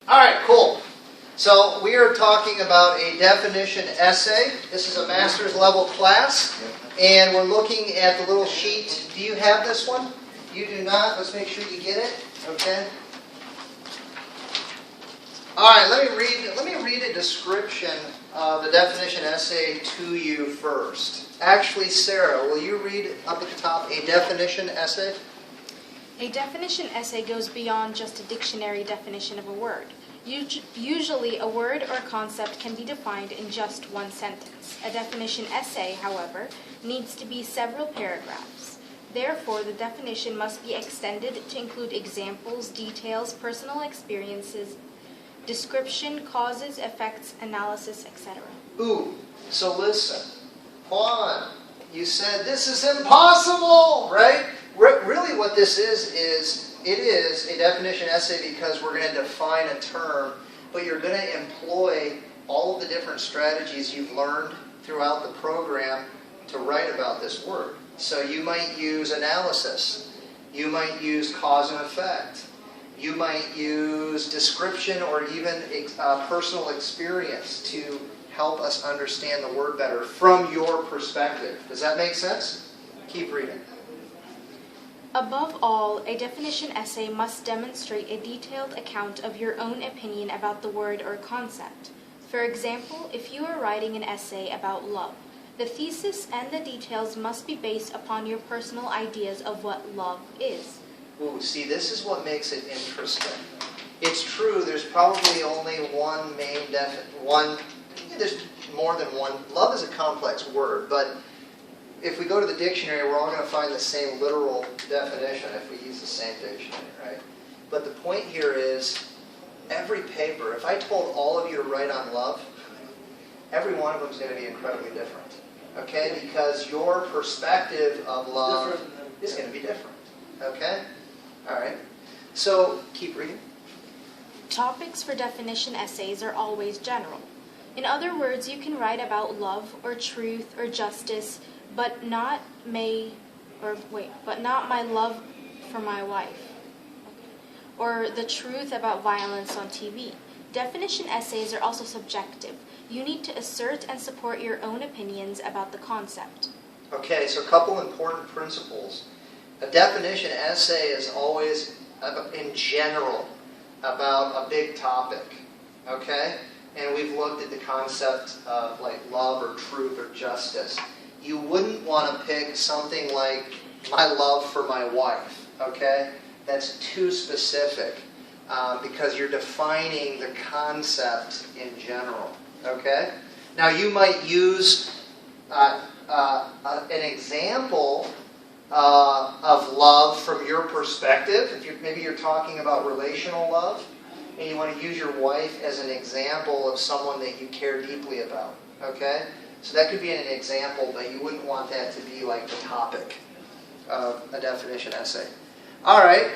All right, cool. So we are talking about a definition essay. This is a master's level class, and we're looking at the little sheet. Do you have this one? You do not? Let's make sure you get it. Okay. All right. Let me read a description of the definition essay to you first. Actually, Sarah, will you read up at the top a definition essay? A definition essay goes beyond just a dictionary definition of a word. Usually, a word or concept can be defined in just one sentence. A definition essay, however, needs to be several paragraphs. Therefore, the definition must be extended to include examples, details, personal experiences, description, causes, effects, analysis, etc. Ooh, so listen. Juan, you said this is impossible, right? Really what this is it is a definition essay because we're going to define a term, but you're going to employ all of the different strategies you've learned throughout the program to write about this word. So you might use analysis. You might use cause and effect. You might use description or even personal experience to help us understand the word better from your perspective. Does that make sense? Keep reading. Above all, a definition essay must demonstrate a detailed account of your own opinion about the word or concept. For example, if you are writing an essay about love, the thesis and the details must be based upon your personal ideas of what love is. Ooh, see, this is what makes it interesting. It's true, there's probably only one main there's more than one. Love is a complex word, but if we go to the dictionary, we're all going to find the same literal definition if we use the same dictionary, right? But the point here is, every paper, if I told all of you to write on love, every one of them is going to be incredibly different, okay? Because your perspective of love is going to be different, okay? All right. So, keep reading. Topics for definition essays are always general. In other words, you can write about love or truth or justice, but not my love for my wife, or the truth about violence on TV. Definition essays are also subjective. You need to assert and support your own opinions about the concept. Okay, so a couple important principles. A definition essay is always, in general, about a big topic, okay? And we've looked at the concept of like love or truth or justice. You wouldn't want to pick something like my love for my wife, okay? That's too specific because you're defining the concept in general, okay? Now you might use an example of love from your perspective. Maybe you're talking about relational love, and you want to use your wife as an example of someone that you care deeply about, okay? So that could be an example, but you wouldn't want that to be like the topic of a definition essay. All right,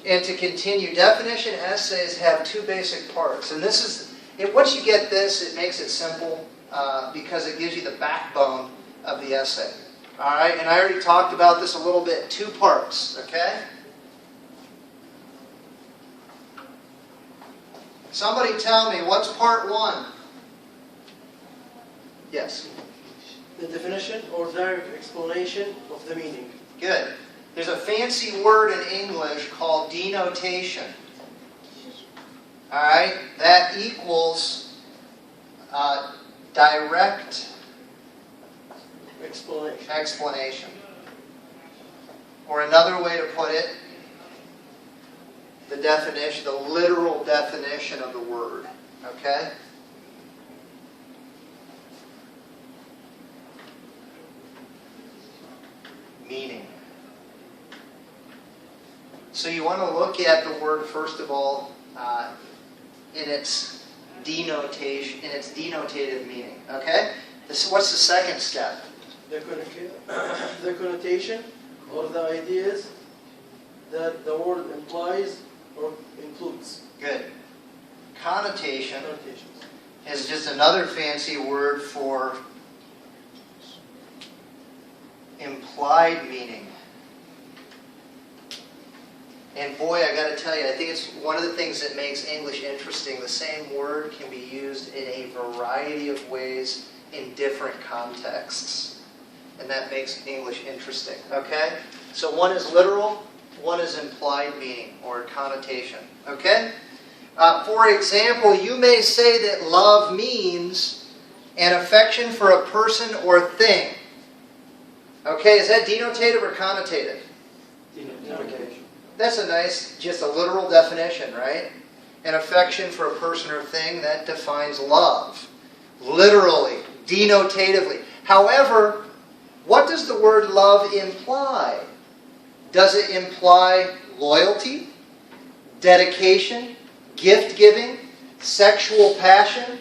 and to continue, definition essays have two basic parts. And this is, once you get this, it makes it simple because it gives you the backbone of the essay. All right, and I already talked about this a little bit. 2 parts, okay? Somebody tell me, what's part 1? Yes? The definition or direct explanation of the meaning. Good. There's a fancy word in English called denotation. All right? That equals direct explanation. Or another way to put it, the definition, the literal definition of the word. Okay? Meaning. So you want to look at the word first of all in its denotation, in its denotative meaning. Okay? What's the second step? The connotation or the ideas that the word implies or includes. Good. Connotation is just another fancy word for implied meaning. And boy, I got to tell you, I think it's one of the things that makes English interesting. The same word can be used in a variety of ways in different contexts. And that makes English interesting, okay? So one is literal, one is implied meaning or connotation, okay? For example, you may say that love means an affection for a person or thing. Okay, is that denotative or connotative? Denotation. That's a nice, just a literal definition, right? An affection for a person or thing, that defines love. Literally, denotatively. However, what does the word love imply? Does it imply loyalty, dedication, gift-giving, sexual passion?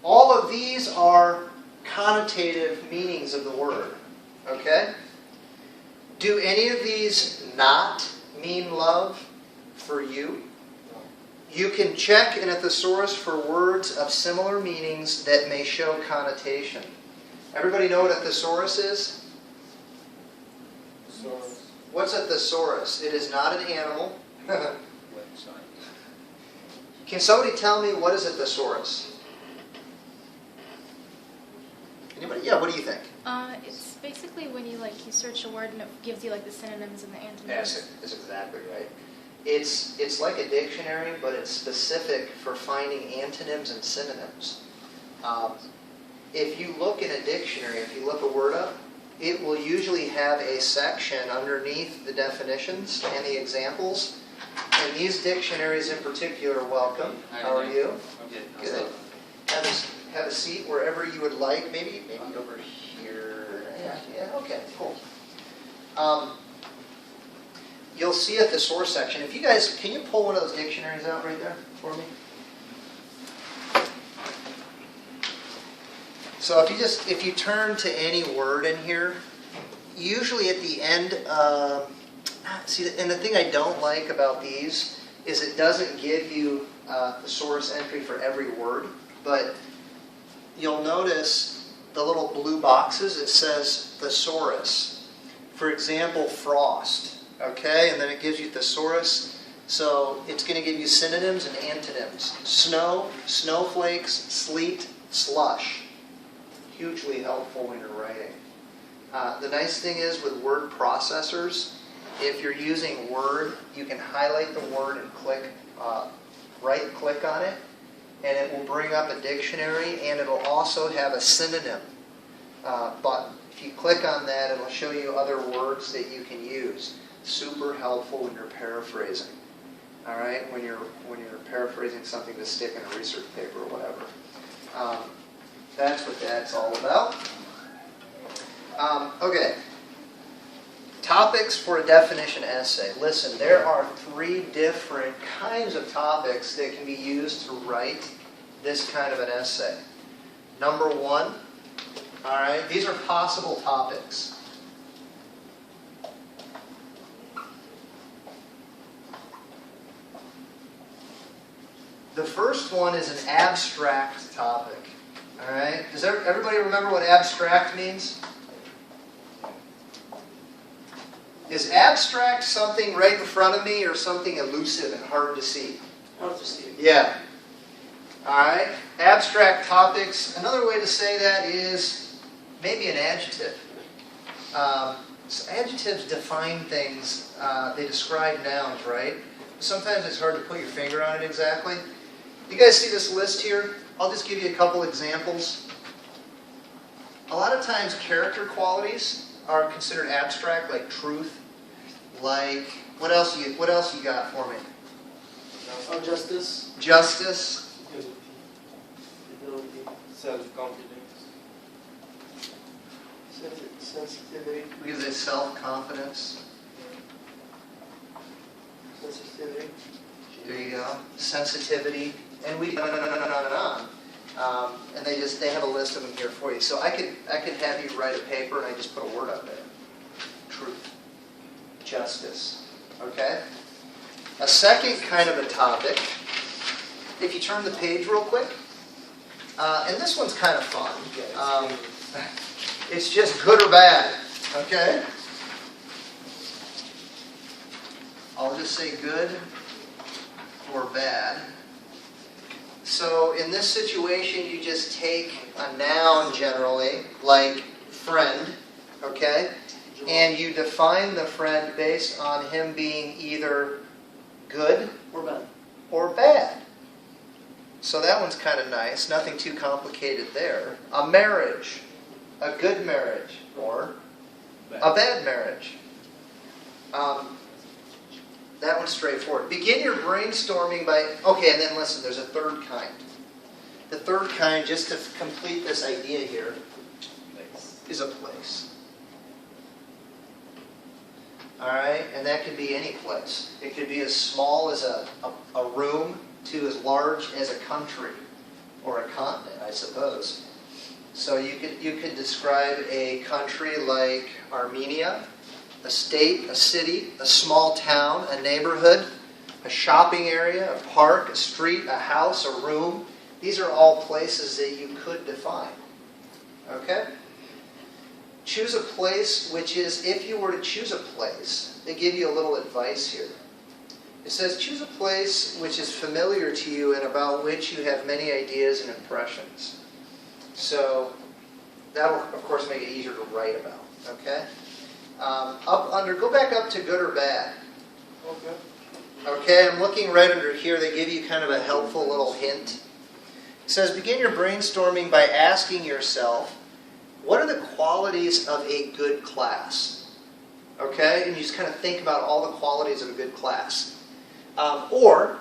All of these are connotative meanings of the word. Okay? Do any of these not mean love for you? You can check in a thesaurus for words of similar meanings that may show connotation. Everybody know what a thesaurus is? Thesaurus. What's a thesaurus? It is not an animal. Can somebody tell me what is a thesaurus? Anybody? Yeah, what do you think? It's basically when you search a word and it gives you the synonyms and the antonyms. Yes, that's exactly right. It's like a dictionary, but it's specific for finding antonyms and synonyms. If you look in a dictionary, if you look a word up, it will usually have a section underneath the definitions and the examples. And these dictionaries in particular, welcome. How are you? Good. Have a seat wherever you would like. Maybe over here. Yeah. Okay. Cool. You'll see a thesaurus section. If you guys, can you pull one of those dictionaries out right there for me? So if you turn to any word in here, usually at the end, and the thing I don't like about these is it doesn't give you a thesaurus entry for every word, but you'll notice the little blue boxes, it says thesaurus. For example, frost. Okay, and then it gives you thesaurus. So it's going to give you synonyms and antonyms. Snow, snowflakes, sleet, slush. Hugely helpful when you're writing. The nice thing is with word processors, if you're using Word, you can highlight the word and right-click on it, and it will bring up a dictionary, and it'll also have a synonym button. If you click on that, it'll show you other words that you can use. Super helpful when you're paraphrasing. All right, when you're paraphrasing something to stick in a research paper or whatever. That's what that's all about. Okay. Topics for a definition essay. Listen, there are 3 different kinds of topics that can be used to write this kind of an essay. Number 1, all right, these are possible topics. The first one is an abstract topic. All right, does everybody remember what abstract means? Is abstract something right in front of me or something elusive and hard to see? Hard to see. Yeah. All right. Abstract topics. Another way to say that is maybe an adjective. So adjectives define things. They describe nouns, right? Sometimes it's hard to put your finger on it exactly. You guys see this list here? I'll just give you a couple examples. A lot of times character qualities are considered abstract, like truth, like what else you got for me? Justice. Justice. Self-confidence. Sensitivity. Because it's self-confidence. Sensitivity. There you go. Sensitivity, and we on and on. And they have a list of them here for you. So I could have you write a paper and I just put a word up there. Truth. Justice. Okay? A second kind of a topic, if you turn the page real quick, and this one's kind of fun. It's just good or bad. Okay? I'll just say good or bad. So in this situation, you just take a noun generally, like friend, okay? And you define the friend based on him being either good or bad. So that one's kind of nice. Nothing too complicated there. A marriage. A good marriage or a bad marriage. That one's straightforward. Begin your brainstorming by... Okay, and then listen, there's a third kind. The third kind, just to complete this idea here, is a place. Alright, and that could be any place. It could be as small as a room to as large as a country or a continent, I suppose. So you could describe a country like Armenia, a state, a city, a small town, a neighborhood, a shopping area, a park, a street, a house, a room. These are all places that you could define. Okay? Choose a place, which is, if you were to choose a place, they give you a little advice here. It says, choose a place which is familiar to you and about which you have many ideas and impressions. So, that will, of course, make it easier to write about. Okay? Go back up to good or bad. Okay, I'm looking right under here. They give you kind of a helpful little hint. It says, begin your brainstorming by asking yourself, what are the qualities of a good class? Okay, and you just kind of think about all the qualities of a good class. Or,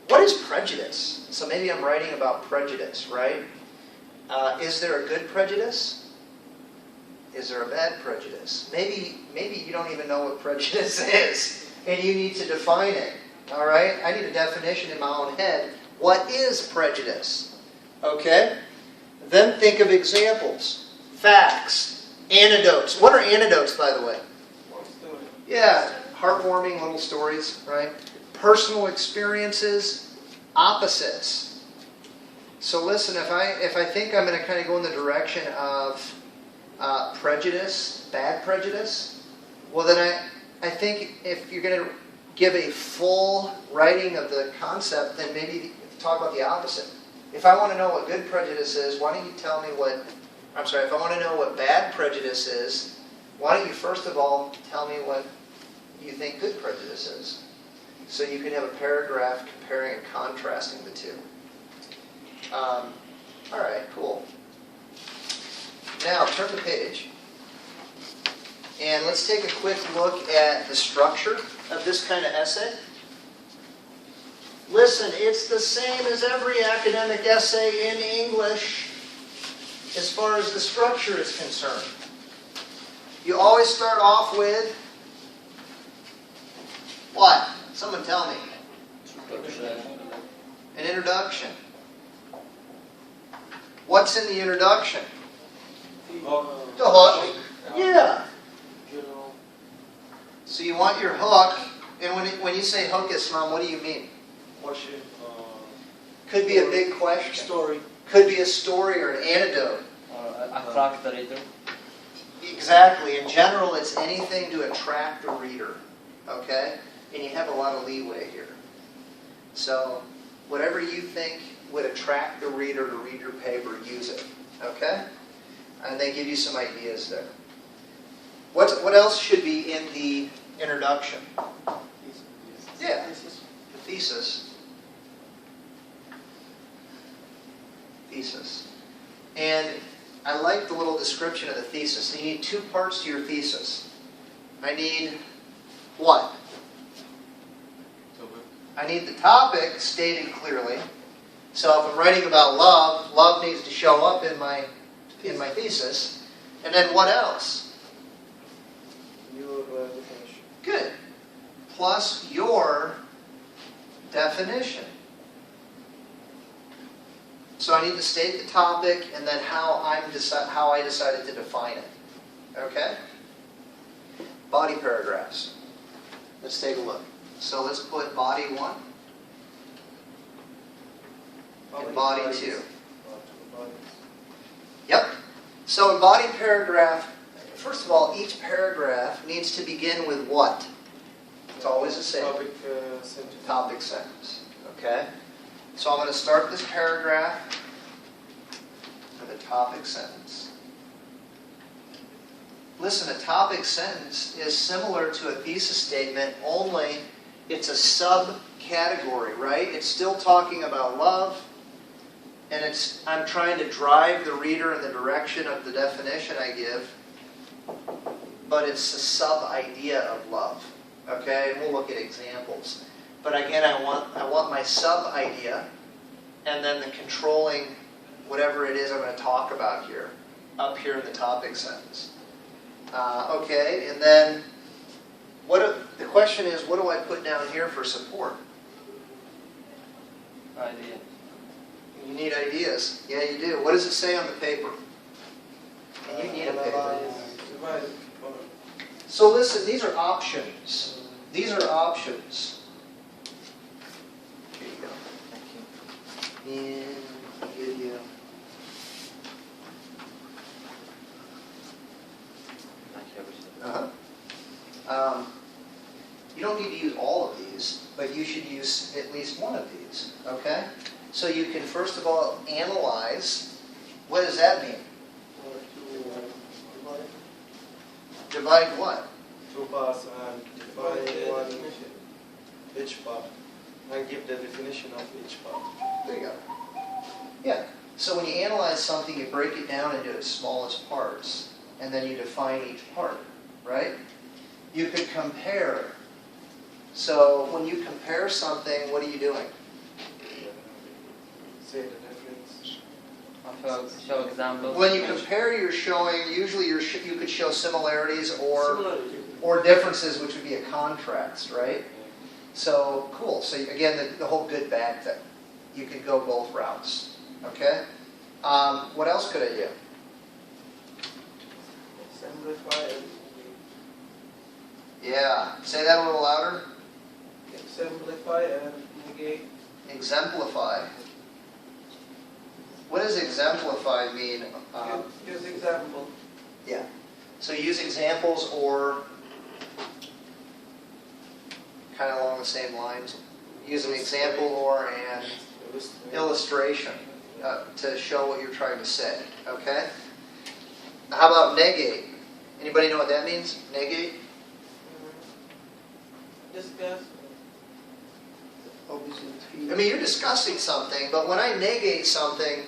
what is prejudice? So maybe I'm writing about prejudice, right? Is there a good prejudice? Is there a bad prejudice? Maybe you don't even know what prejudice is, and you need to define it. All right? I need a definition in my own head. What is prejudice? Okay? Then think of examples, facts, anecdotes. What are anecdotes, by the way? Yeah, heartwarming little stories, right? Personal experiences, opposites. So listen, if I think I'm going to kind of go in the direction of prejudice, bad prejudice, well then I think if you're going to give a full writing of the concept, then maybe talk about the opposite. If I want to know what good prejudice is, why don't you tell me what... if I want to know what bad prejudice is, why don't you first of all tell me what you think good prejudice is? So you can have a paragraph comparing and contrasting the two. Alright, cool. Now, turn the page. And let's take a quick look at the structure of this kind of essay. Listen, it's the same as every academic essay in English as far as the structure is concerned. You always start off with what? Someone tell me. An introduction. What's in the introduction? The hook. Yeah. So you want your hook, and when you say hook, Islam, what do you mean? Could be a big question. Story. Could be a story or an anecdote. Attract the reader. Exactly. In general, it's anything to attract the reader. Okay? And you have a lot of leeway here. So, whatever you think would attract the reader to read your paper, use it. Okay? And they give you some ideas there. What else should be in the introduction? Yeah, the thesis. Thesis. And I like the little description of the thesis. You need two parts to your thesis. I need what? I need the topic stated clearly. So if I'm writing about love, love needs to show up in my thesis. And then what else? Your definition. Good. Plus your definition. So I need to state the topic and then how I decided to define it. Okay? Body paragraphs. Let's take a look. So let's put body 1 and body 2. Yep. So in body paragraph, first of all, each paragraph needs to begin with what? It's always the same. Sentence. Topic sentence. Okay? So I'm going to start this paragraph with a topic sentence. Listen, a topic sentence is similar to a thesis statement, only it's a subcategory, right? It's still talking about love, and I'm trying to drive the reader in the direction of the definition I give, but it's a sub-idea of love. Okay? And we'll look at examples. But again, I want my sub-idea, and then the controlling whatever it is I'm going to talk about here, up here in the topic sentence. Okay, and then the question is, what do I put down here for support? Idea. You need ideas. Yeah, you do. What does it say on the paper? And you need a paper. So listen, these are options. These are options. Here you go. Thank you. And give you. You don't need to use all of these, but you should use at least one of these, okay? So you can first of all analyze. What does that mean? Divide what? Two parts and divide one each part. And give the definition of each part. There you go. Yeah. So when you analyze something, you break it down into its smallest parts, and then you define each part, right? You could compare. So when you compare something, what are you doing? Say the difference. Show examples. When you compare, you're showing, usually you could show similarities or differences, which would be a contrast, right? So, cool. So again, the whole good, bad thing. You could go both routes, okay? What else could I do? Simplify and Yeah. Say that a little louder. simplify and negate. Exemplify. What does exemplify mean? Use example. Yeah. So use examples or kind of along the same lines. Use an example or an illustration to show what you're trying to say. Okay? How about negate? Anybody know what that means? Negate? Discuss. I mean, you're discussing something, but when I negate something,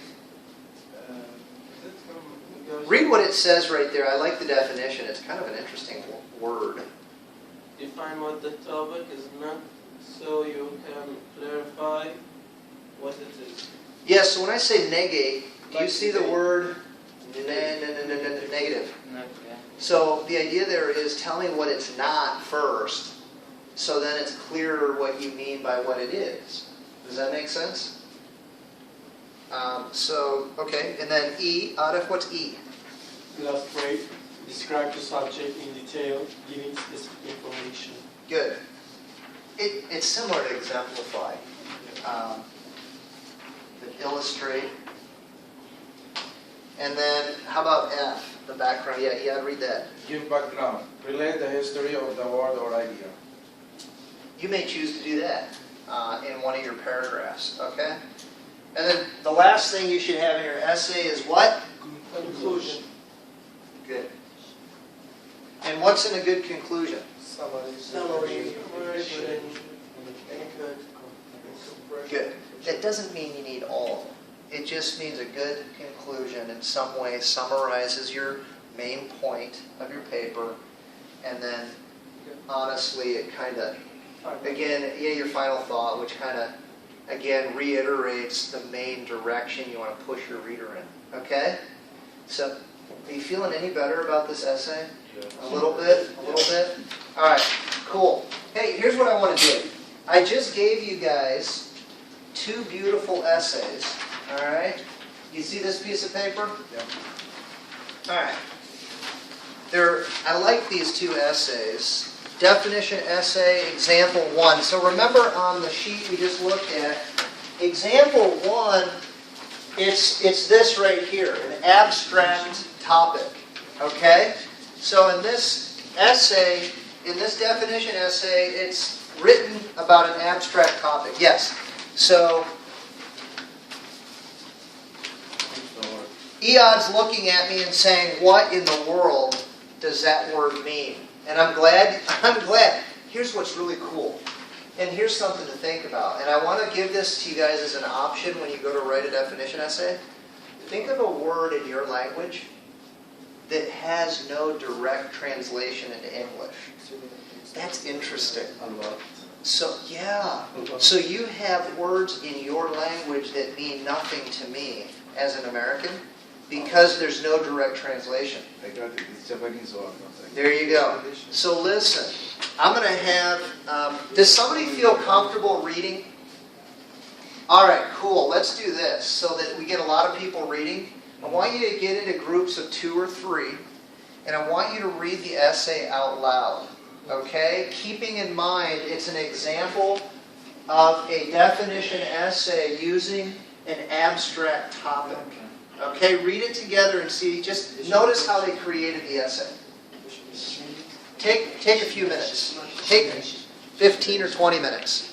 read what it says right there. I like the definition. It's kind of an interesting word. Define what the topic is not, so you can clarify what it is. Yeah, so when I say negate, do you see the word negative? No, yeah. So the idea there is telling what it's not first, so then it's clearer what you mean by what it is. Does that make sense? Okay, and then E, Arif, what's E? Illustrate, describe the subject in detail, giving specific information. Good. It's similar to exemplify. Illustrate. And then, how about F, the background? Yeah, read that. Give background. Relate the history of the word or idea. You may choose to do that in one of your paragraphs, okay? And then the last thing you should have in your essay is what? Conclusion. Good. And what's in a good conclusion? Summary. Good. That doesn't mean you need all of them. It just means a good conclusion in some way summarizes your main point of your paper, and then honestly it kind of, again, your final thought, which kind of, again, reiterates the main direction you want to push your reader in. Okay? So, are you feeling any better about this essay? A little bit? A little bit? Alright, cool. Hey, here's what I want to do. I just gave you guys 2 beautiful essays. Alright? You see this piece of paper? Yeah. Alright. I like these 2 essays. Definition essay, example 1. So remember on the sheet we just looked at, example 1, it's this right here, an abstract topic. Okay? So in this essay, in this definition essay, it's written about an abstract topic. Yes. So, Eod's looking at me and saying, what in the world does that word mean? And I'm glad. Here's what's really cool. And here's something to think about. And I want to give this to you guys as an option when you go to write a definition essay. Think of a word in your language that has no direct translation into English. That's interesting. So, yeah. So you have words in your language that mean nothing to me as an American because there's no direct translation. I got it. It's Japanese word. There you go. So listen, I'm going to have, does somebody feel comfortable reading? All right, cool. Let's do this so that we get a lot of people reading. I want you to get into groups of 2 or 3, and I want you to read the essay out loud. Okay? Keeping in mind, it's an example of a definition essay using an abstract topic. Okay? Read it together and see. Just notice how they created the essay. Take a few minutes. Take 15 or 20 minutes.